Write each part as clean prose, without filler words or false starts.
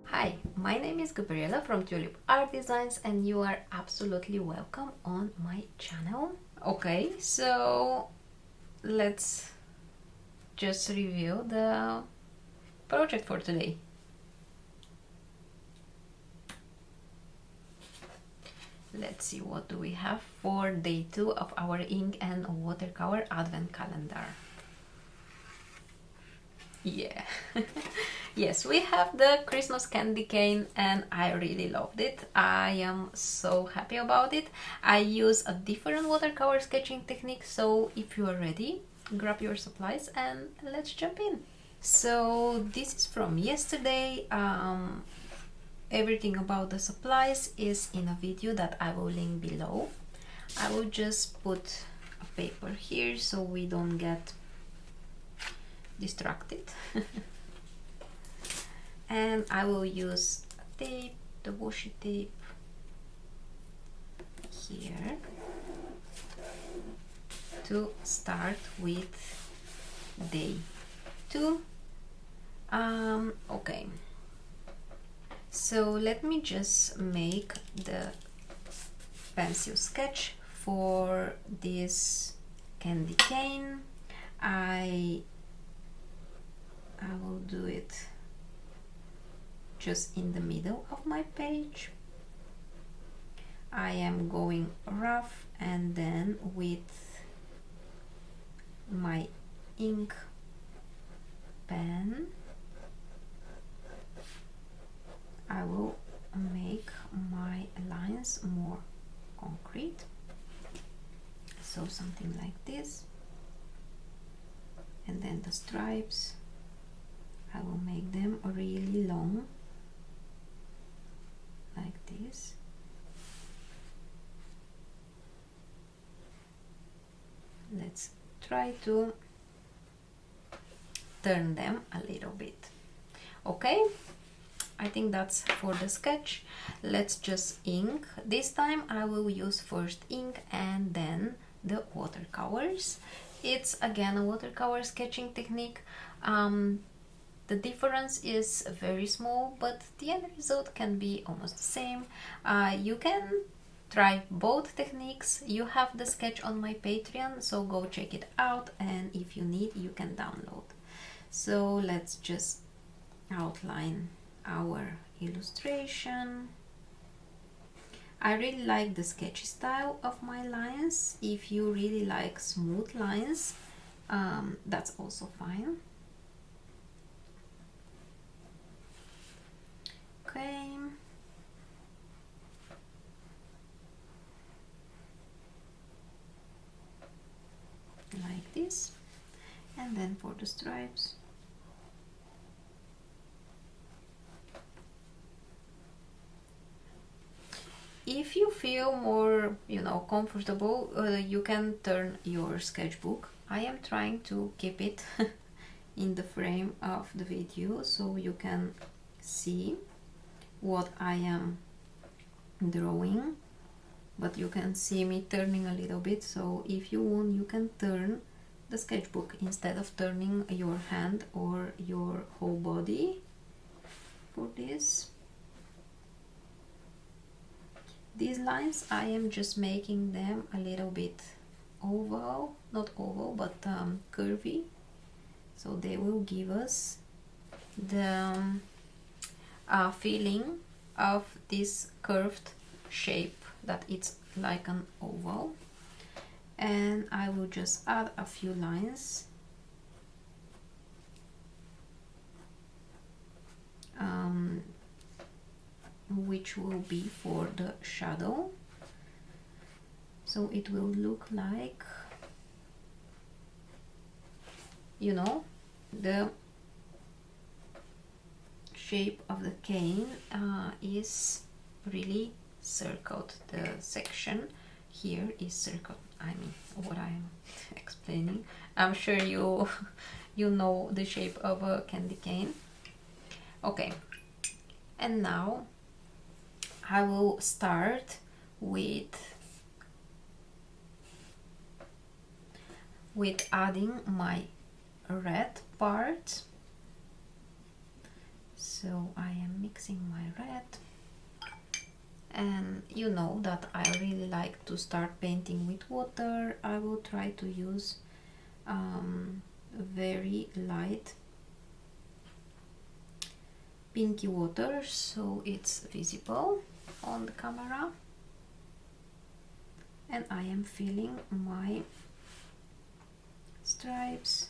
Hi, my name is Gabriela from Tulip Art Designs and you are absolutely welcome on my channel. Okay, so let's just review the project for today. Let's see, what do we have for day 2 of our ink and watercolor advent calendar. Yeah. Yes, we have the Christmas candy cane and I really loved it. I am so happy about it. I use a different watercolor sketching technique, so if you are ready, grab your supplies and let's jump in. So this is from yesterday. Everything about the supplies is in a video that I will link below. I will just put a paper here so we don't get distracted. And I will use tape, the washi tape here to start with day 2. Okay, so let me just make the pencil sketch for this candy cane. I will do it just in the middle of my page. I am going rough and then with my ink pen I will make my lines more concrete, so something like this, and then the stripes I will make them really long like this. Let's try to turn them a little bit. Okay, I think that's for the sketch. Let's just ink. This time I will use first ink and then the watercolors. It's again a watercolor sketching technique. The difference is very small, but the end result can be almost the same. You can try both techniques. You have the sketch on my Patreon, so go check it out, and if you need, you can download. So let's just outline our illustration. I really like the sketchy style of my lines. If you really like smooth lines, that's also fine. Okay. Like this. And then for the stripes. If you feel more, comfortable, you can turn your sketchbook. I am trying to keep it in the frame of the video so you can see what I am drawing, but you can see me turning a little bit, so if you want, you can turn the sketchbook instead of turning your hand or your whole body for this. These lines, I am just making them a little bit oval, not oval, but curvy, so they will give us the feeling of this curved shape, that it's like an oval. And I will just add a few lines which will be for the shadow, so it will look like, the shape of the cane is really circled. The section here is circled. I mean, what I'm explaining, I'm sure you know the shape of a candy cane. Okay, and now I will start with adding my red part. So I am mixing my red, and you know that I really like to start painting with water. I will try to use very light pinky water so it's visible on the camera, and I am filling my stripes.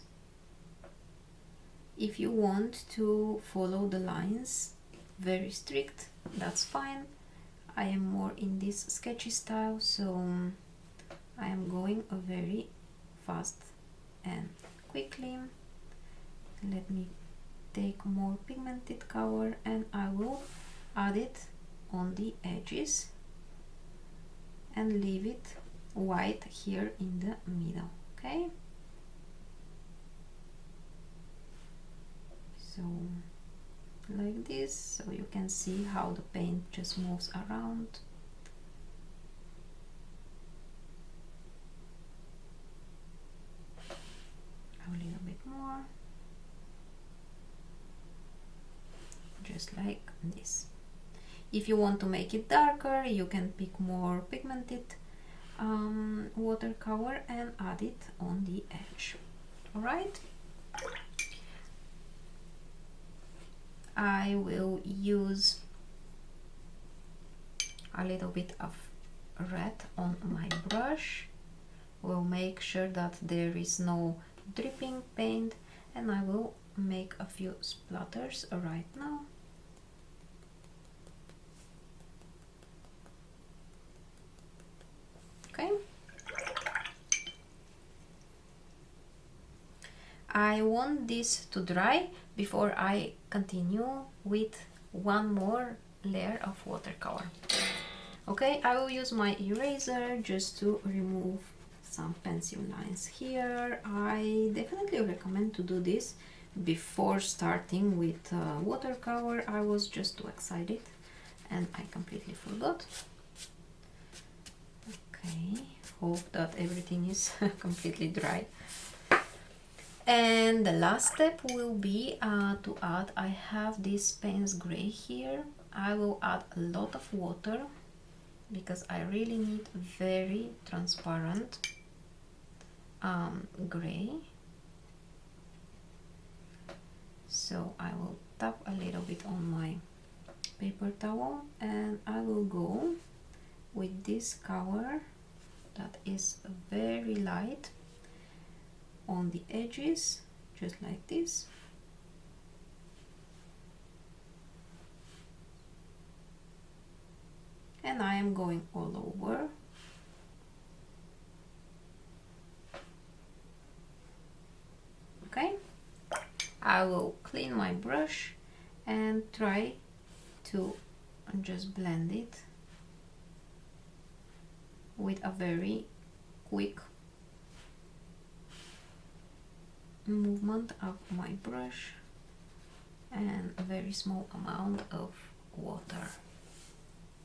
If you want to follow the lines very strict, that's fine. I am more in this sketchy style, so I am going very fast and quickly. Let me take more pigmented color and I will add it on the edges and leave it white here in the middle. Okay, so like this, so you can see how the paint just moves around. A little bit more, just like this. If you want to make it darker, you can pick more pigmented watercolor and add it on the edge. All right, I will use a little bit of red on my brush. We'll make sure that there is no dripping paint, and I will make a few splatters right now. Okay, I want this to dry before I continue with one more layer of watercolor. Okay, I will use my eraser just to remove some pencil lines here. I definitely recommend to do this before starting with watercolor. I was just too excited and I completely forgot. Okay, hope that everything is completely dry. And the last step will be to add, I have this Payne's gray here. I will add a lot of water because I really need very transparent gray. So I will tap a little bit on my paper towel and I will go with this color that is very light on the edges, just like this. And I am going all over. Okay, I will clean my brush and try to just blend it with a very quick movement of my brush and a very small amount of water.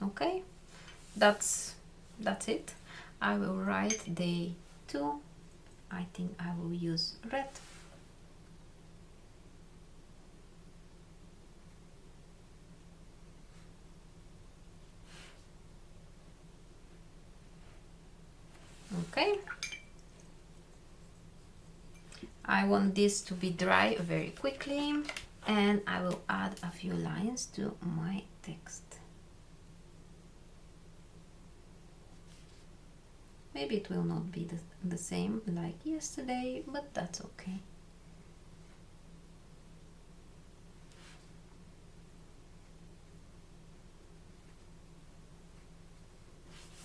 Okay, that's it. I will write day 2. I think I will use red. Okay, I want this to be dry very quickly and I will add a few lines to my text. Maybe it will not be the same like yesterday, but that's okay.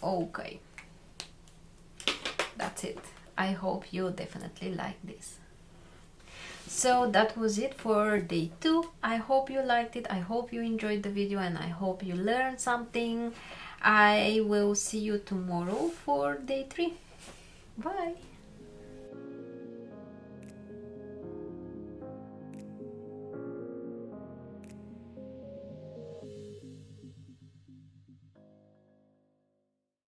Okay, that's it. I hope you definitely like this. So that was it for day 2. I hope you liked it. I hope you enjoyed the video and I hope you learned something. I will see you tomorrow for day 3. Bye!